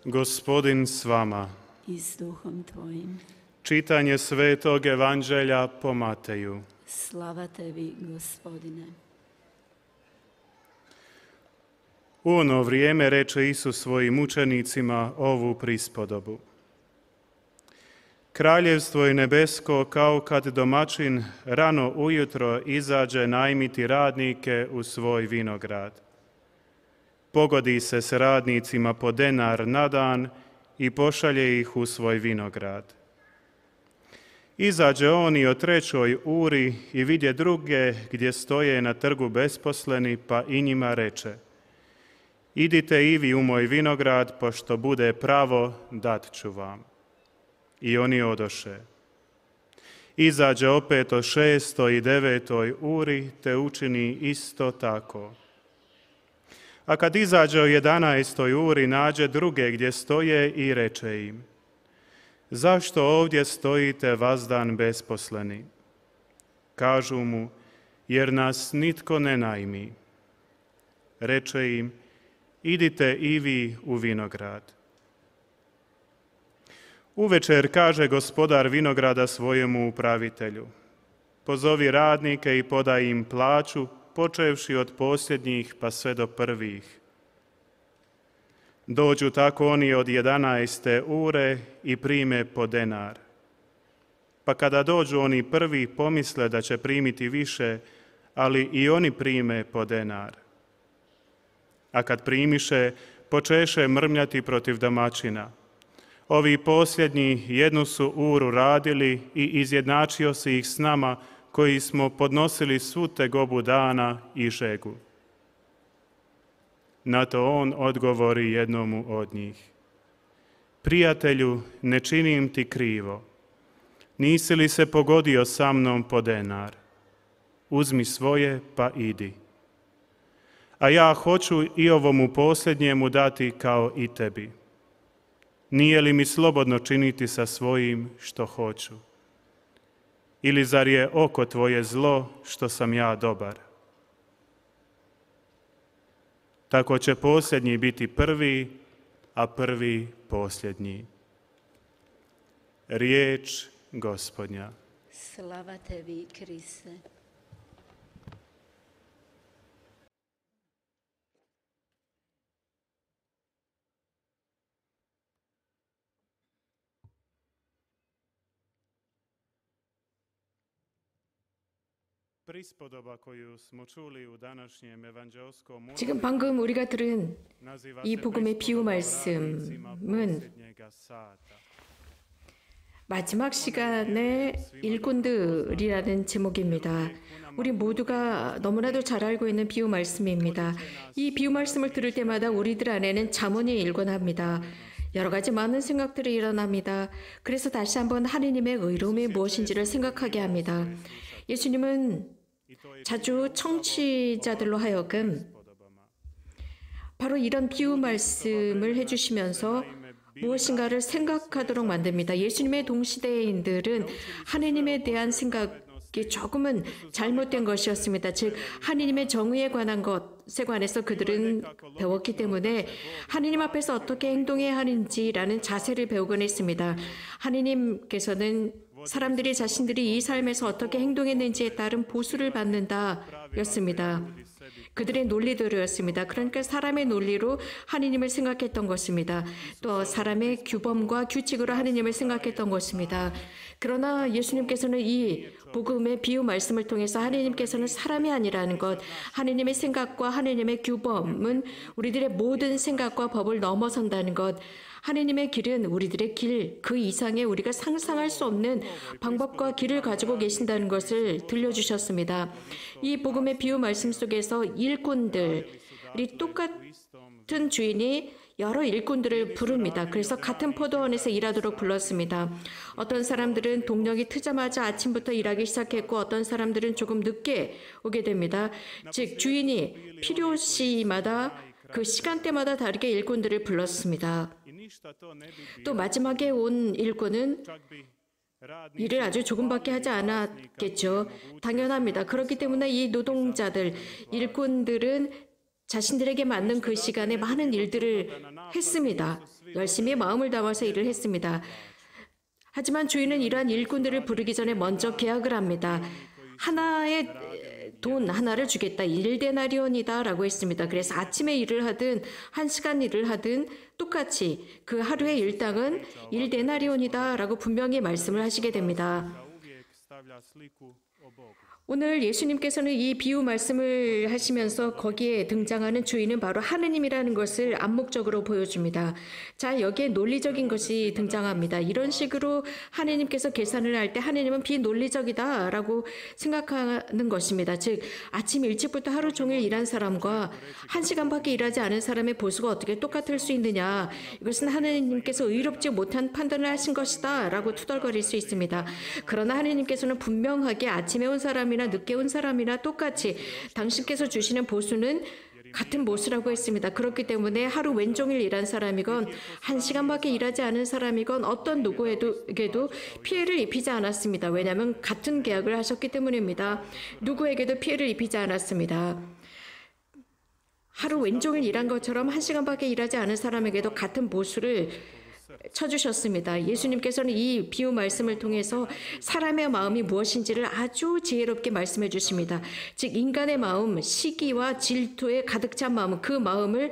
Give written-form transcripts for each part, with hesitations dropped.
Gospodin s vama. I s duhom tvojim. Čitanje Svetog Evanđelja po Mateju. Slava tebi, Gospodine. U ono vrijeme reče Isus svojim učenicima ovu prispodobu. Kraljevstvo je nebesko kao kad domaćin rano ujutro izađe najmiti radnike u svoj vinograd. Pogodi se s radnicima po denar na dan i pošalje ih u svoj vinograd. Izađe on i o 3. uri i vidje druge gdje stoje na trgu besposleni, pa i njima reče: idite i vi u moj vinograd, pošto bude pravo, dat ću vam. I oni odoše. Izađe opet o 6. i 9. uri, te učini isto tako. A kad izađe o 11. uri, nađe druge gdje stoje i reče im: zašto ovdje stojite vazdan besposleni? Kažu mu: jer nas nitko ne najmi. Reče im: idite i vi u vinograd. Uvečer kaže gospodar vinograda svojemu upravitelju: pozovi radnike i podaj im plaću, počevši od posljednjih pa sve do prvih. Dođu tako oni od 11. ure i prime po denar. Pa kada dođu oni prvi, pomisle da će primiti više, ali i oni prime po denar. A kad primiše, počeše mrmljati protiv domaćina: ovi posljednji jednu su uru radili i izjednačio se ih s nama, koji smo podnosili svu tegobu dana i žegu. Na to on odgovori jednomu od njih: prijatelju, ne činim ti krivo. Nisi li se pogodio sa mnom po denar? Uzmi svoje pa idi. A ja hoću i ovomu posljednjemu dati kao i tebi. Nije li mi slobodno činiti sa svojim što hoću? Ili zar je oko tvoje zlo što sam ja dobar? Tako će posljednji biti prvi, a prvi posljednji. Riječ Gospodnja. Slava tebi, Kriste. Prispodoba koju smo čuli u današnjem evanđelskom 지금 방금 우리가 들은 이 복음의 비유 말씀은 마지막 시간의 일꾼들이라는 제목입니다. 우리 모두가 너무나도 잘 알고 있는 비유 말씀입니다. 이 비유 말씀을 들을 때마다 우리들 안에는 잠언이 일관합니다. 여러 가지 많은 생각들이 일어납니다. 그래서 다시 한번 하느님의 의로움이 무엇인지를 생각하게 합니다. 예수님은 자주 청취자들로 하여금 바로 이런 비유 말씀을 해주시면서 무엇인가를 생각하도록 만듭니다. 예수님의 동시대인들은 하느님에 대한 생각이 조금은 잘못된 것이었습니다. 즉 하느님의 정의에 관한 것에 관해서 그들은 배웠기 때문에 하느님 앞에서 어떻게 행동해야 하는지라는 자세를 배우곤 했습니다. 하느님께서는 사람들이 자신들이 이 삶에서 어떻게 행동했는지에 따른 보수를 받는다였습니다. 그들의 논리대로였습니다. 그러니까 사람의 논리로 하느님을 생각했던 것입니다. 또 사람의 규범과 규칙으로 하느님을 생각했던 것입니다. 그러나 예수님께서는 이 복음의 비유 말씀을 통해서 하느님께서는 사람이 아니라는 것, 하느님의 생각과 하느님의 규범은 우리들의 모든 생각과 법을 넘어선다는 것, 하느님의 길은 우리들의 길, 그 이상의 우리가 상상할 수 없는 방법과 길을 가지고 계신다는 것을 들려주셨습니다. 이 복음의 비유 말씀 속에서 일꾼들이 똑같은 주인이 여러 일꾼들을 부릅니다. 그래서 같은 포도원에서 일하도록 불렀습니다. 어떤 사람들은 동력이 트자마자 아침부터 일하기 시작했고 어떤 사람들은 조금 늦게 오게 됩니다. 즉 주인이 필요시마다 그 시간대마다 다르게 일꾼들을 불렀습니다. 또 마지막에 온 일꾼은 일을 아주 조금밖에 하지 않았겠죠. 당연합니다. 그렇기 때문에 이 노동자들, 일꾼들은 자신들에게 맞는 그 시간에 많은 일들을 했습니다. 열심히 마음을 담아서 일을 했습니다. 하지만 주인은 이러한 일꾼들을 부르기 전에 먼저 계약을 합니다. 하나의 돈 하나를 주겠다. 1데나리온이다 라고 했습니다. 그래서 아침에 일을 하든 1시간 일을 하든 똑같이 그 하루의 일당은 1데나리온이다 라고 분명히 말씀을 하시게 됩니다. 오늘 예수님께서는 이 비유 말씀을 하시면서 거기에 등장하는 주인은 바로 하느님이라는 것을 암묵적으로 보여줍니다. 자, 여기에 논리적인 것이 등장합니다. 이런 식으로 하느님께서 계산을 할 때 하느님은 비논리적이다라고 생각하는 것입니다. 즉, 아침 일찍부터 하루 종일 일한 사람과 1시간밖에 일하지 않은 사람의 보수가 어떻게 똑같을 수 있느냐. 이것은 하느님께서 의롭지 못한 판단을 하신 것이다 라고 투덜거릴 수 있습니다. 그러나 하느님께서는 분명하게 아침에 온 사람이나 늦게 온 사람이나 똑같이 당신께서 주시는 보수는 같은 보수라고 했습니다. 그렇기 때문에 하루 왼종일 일한 사람이건 1시간밖에 일하지 않은 사람이건 어떤 누구에게도 피해를 입히지 않았습니다. 왜냐하면 같은 계약을 하셨기 때문입니다. 누구에게도 피해를 입히지 않았습니다. 하루 왼종일 일한 것처럼 1시간밖에 일하지 않은 사람에게도 같은 보수를 쳐주셨습니다. 예수님께서는 이 비유 말씀을 통해서 사람의 마음이 무엇인지를 아주 지혜롭게 말씀해 주십니다. 즉 인간의 마음, 시기와 질투에 가득 찬 마음, 그 마음을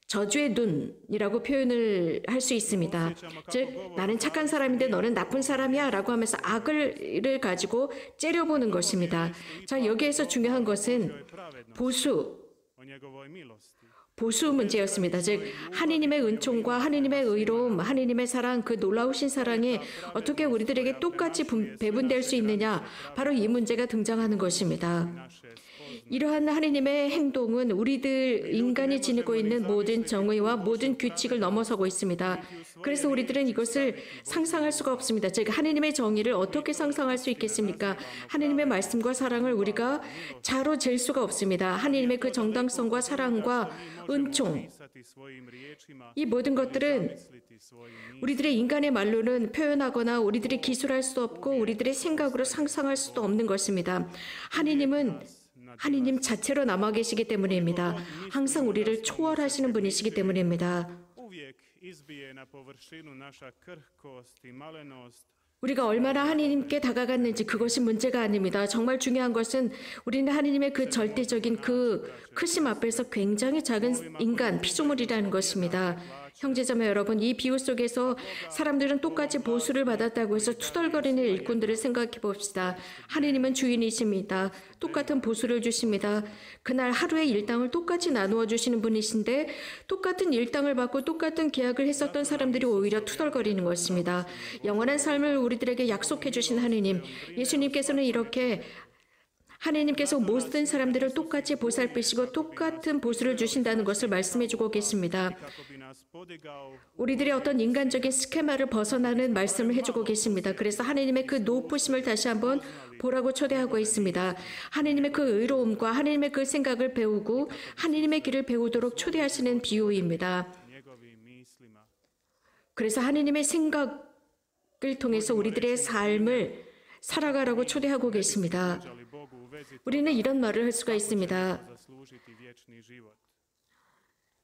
저주의 눈이라고 표현을 할 수 있습니다. 즉 나는 착한 사람인데 너는 나쁜 사람이야 라고 하면서 악을 가지고 째려보는 것입니다. 자, 여기에서 중요한 것은 보수 문제였습니다. 즉 하느님의 은총과 하느님의 의로움, 하느님의 사랑, 그 놀라우신 사랑이 어떻게 우리들에게 똑같이 배분될 수 있느냐, 바로 이 문제가 등장하는 것입니다. 이러한 하느님의 행동은 우리들 인간이 지니고 있는 모든 정의와 모든 규칙을 넘어서고 있습니다. 그래서 우리들은 이것을 상상할 수가 없습니다. 즉 하느님의 정의를 어떻게 상상할 수 있겠습니까? 하느님의 말씀과 사랑을 우리가 자로 잴 수가 없습니다. 하느님의 그 정당성과 사랑과 은총, 이 모든 것들은 우리들의 인간의 말로는 표현하거나 우리들이 기술할 수 없고 우리들의 생각으로 상상할 수도 없는 것입니다. 하느님 자체로 남아 계시기 때문입니다. 항상 우리를 초월하시는 분이시기 때문입니다. 우리가 얼마나 하느님께 다가갔는지 그것이 문제가 아닙니다. 정말 중요한 것은 우리는 하느님의 그 절대적인 그 크심 앞에서 굉장히 작은 인간, 피조물이라는 것입니다. 형제자매 여러분, 이 비유 속에서 사람들은 똑같이 보수를 받았다고 해서 투덜거리는 일꾼들을 생각해 봅시다. 하느님은 주인이십니다. 똑같은 보수를 주십니다. 그날 하루의 일당을 똑같이 나누어 주시는 분이신데 똑같은 일당을 받고 똑같은 계약을 했었던 사람들이 오히려 투덜거리는 것입니다. 영원한 삶을 우리들에게 약속해 주신 하느님, 예수님께서는 이렇게 하느님께서 모든 사람들을 똑같이 보살피시고 똑같은 보수를 주신다는 것을 말씀해주고 계십니다. 우리들의 어떤 인간적인 스케마를 벗어나는 말씀을 해주고 계십니다. 그래서 하느님의 그 높으심을 다시 한번 보라고 초대하고 있습니다. 하느님의 그 의로움과 하느님의 그 생각을 배우고 하느님의 길을 배우도록 초대하시는 비유입니다. 그래서 하느님의 생각을 통해서 우리들의 삶을 살아가라고 초대하고 계십니다. 우리는 이런 말을 할 수가 있습니다.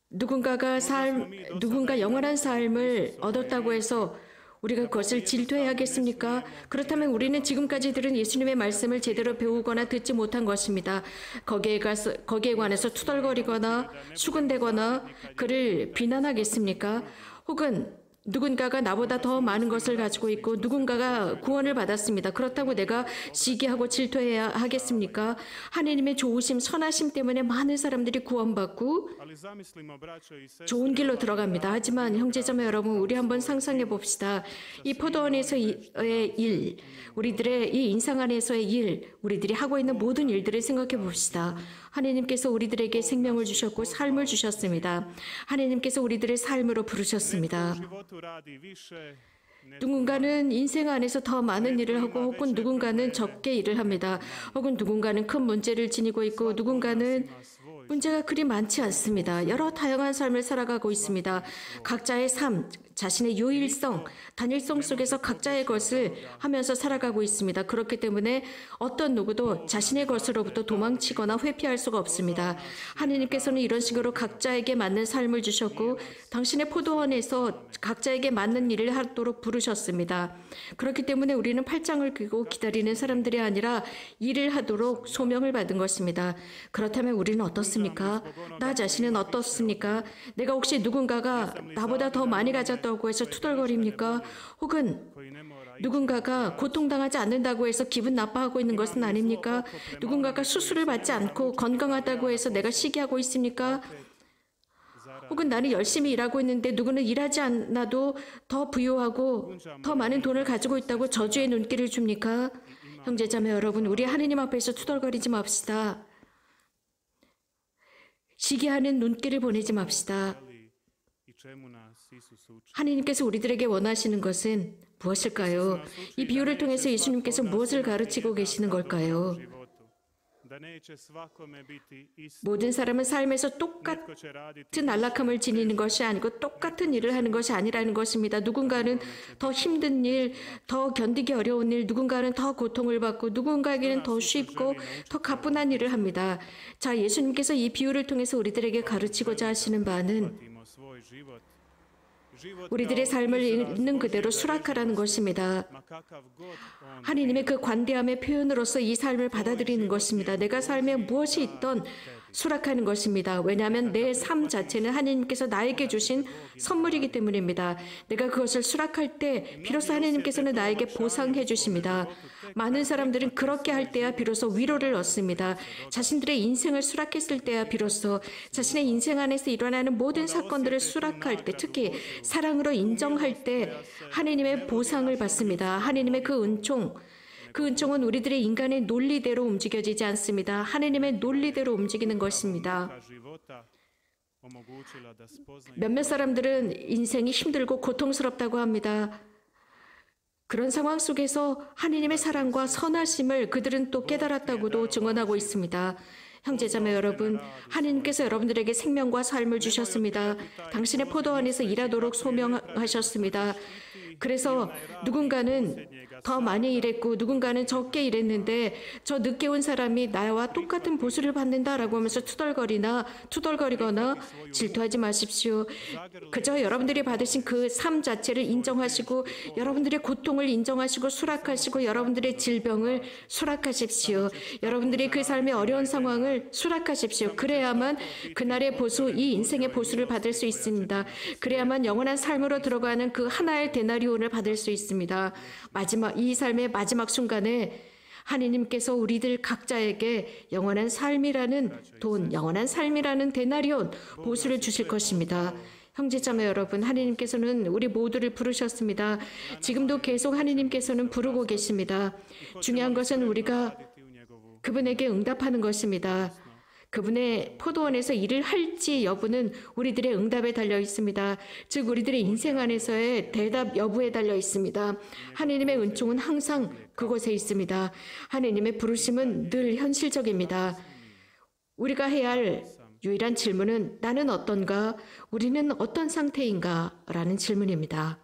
누군가 영원한 삶을 얻었다고 해서 우리가 그것을 질투해야겠습니까? 그렇다면 우리는 지금까지 들은 예수님의 말씀을 제대로 배우거나 듣지 못한 것입니다. 거기에 관해서 투덜거리거나 수군대거나 그를 비난하겠습니까? 혹은 누군가가 나보다 더 많은 것을 가지고 있고 누군가가 구원을 받았습니다. 그렇다고 내가 시기하고 질투해야 하겠습니까? 하느님의 좋으심, 선하심 때문에 많은 사람들이 구원받고 좋은 길로 들어갑니다. 하지만 형제자매 여러분, 우리 한번 상상해 봅시다. 이 포도원에서의 일, 우리들의 이 인상 안에서의 일, 우리들이 하고 있는 모든 일들을 생각해 봅시다. 하느님께서 우리들에게 생명을 주셨고 삶을 주셨습니다. 하느님께서 우리들의 삶으로 부르셨습니다. 누군가는 인생 안에서 더 많은 일을 하고 혹은 누군가는 적게 일을 합니다. 혹은 누군가는 큰 문제를 지니고 있고 누군가는 문제가 그리 많지 않습니다. 여러 다양한 삶을 살아가고 있습니다. 각자의 삶, 자신의 유일성, 단일성 속에서 각자의 것을 하면서 살아가고 있습니다. 그렇기 때문에 어떤 누구도 자신의 것으로부터 도망치거나 회피할 수가 없습니다. 하느님께서는 이런 식으로 각자에게 맞는 삶을 주셨고 당신의 포도원에서 각자에게 맞는 일을 하도록 부르셨습니다. 그렇기 때문에 우리는 팔짱을 끼고 기다리는 사람들이 아니라 일을 하도록 소명을 받은 것입니다. 그렇다면 우리는 어떻습니까? 나 자신은 어떻습니까? 내가 혹시 누군가가 나보다 더 많이 가졌다고 해서 투덜거립니까? 혹은 누군가가 고통당하지 않는다고 해서 기분 나빠하고 있는 것은 아닙니까? 누군가가 수술을 받지 않고 건강하다고 해서 내가 시기하고 있습니까? 혹은 나는 열심히 일하고 있는데 누구는 일하지 않아도 더 부유하고 더 많은 돈을 가지고 있다고 저주의 눈길을 줍니까? 형제자매 여러분, 우리 하느님 앞에서 투덜거리지 맙시다. 시기하는 눈길을 보내지 맙시다. 하느님께서 우리들에게 원하시는 것은 무엇일까요? 이 비유를 통해서 예수님께서 무엇을 가르치고 계시는 걸까요? 모든 사람은 삶에서 똑같은 안락함을 지니는 것이 아니고 똑같은 일을 하는 것이 아니라는 것입니다. 누군가는 더 힘든 일, 더 견디기 어려운 일, 누군가는 더 고통을 받고 누군가에게는 더 쉽고 더 가뿐한 일을 합니다. 자, 예수님께서 이 비유를 통해서 우리들에게 가르치고자 하시는 바는 우리들의 삶을 있는 그대로 수락하라는 것입니다. 하느님의 그 관대함의 표현으로서 이 삶을 받아들이는 것입니다. 내가 삶에 무엇이 있던 수락하는 것입니다. 왜냐하면 내 삶 자체는 하느님께서 나에게 주신 선물이기 때문입니다. 내가 그것을 수락할 때 비로소 하느님께서는 나에게 보상해 주십니다. 많은 사람들은 그렇게 할 때야 비로소 위로를 얻습니다. 자신들의 인생을 수락했을 때야 비로소 자신의 인생 안에서 일어나는 모든 사건들을 수락할 때, 특히 사랑으로 인정할 때 하느님의 보상을 받습니다. 하느님의 그 은총은 우리들의 인간의 논리대로 움직여지지 않습니다. 하느님의 논리대로 움직이는 것입니다. 몇몇 사람들은 인생이 힘들고 고통스럽다고 합니다. 그런 상황 속에서 하느님의 사랑과 선하심을 그들은 또 깨달았다고도 증언하고 있습니다. 형제자매 여러분, 하느님께서 여러분들에게 생명과 삶을 주셨습니다. 당신의 포도원에서 일하도록 소명하셨습니다. 그래서 누군가는 더 많이 일했고 누군가는 적게 일했는데 저 늦게 온 사람이 나와 똑같은 보수를 받는다라고 하면서 투덜거리거나 질투하지 마십시오. 그저 여러분들이 받으신 그 삶 자체를 인정하시고 여러분들의 고통을 인정하시고 수락하시고 여러분들의 질병을 수락하십시오. 여러분들이 그 삶의 어려운 상황을 수락하십시오. 그래야만 그날의 보수, 이 인생의 보수를 받을 수 있습니다. 그래야만 영원한 삶으로 들어가는 그 하나의 데나리온을 받을 수 있습니다. 이 삶의 마지막 순간에 하느님께서 우리들 각자에게 영원한 삶이라는 돈, 영원한 삶이라는 데나리온 보수를 주실 것입니다. 형제자매 여러분, 하느님께서는 우리 모두를 부르셨습니다. 지금도 계속 하느님께서는 부르고 계십니다. 중요한 것은 우리가 그분에게 응답하는 것입니다. 그분의 포도원에서 일을 할지 여부는 우리들의 응답에 달려 있습니다. 즉 우리들의 인생 안에서의 대답 여부에 달려 있습니다. 하느님의 은총은 항상 그곳에 있습니다. 하느님의 부르심은 늘 현실적입니다. 우리가 해야 할 유일한 질문은 나는 어떤가? 우리는 어떤 상태인가? 라는 질문입니다.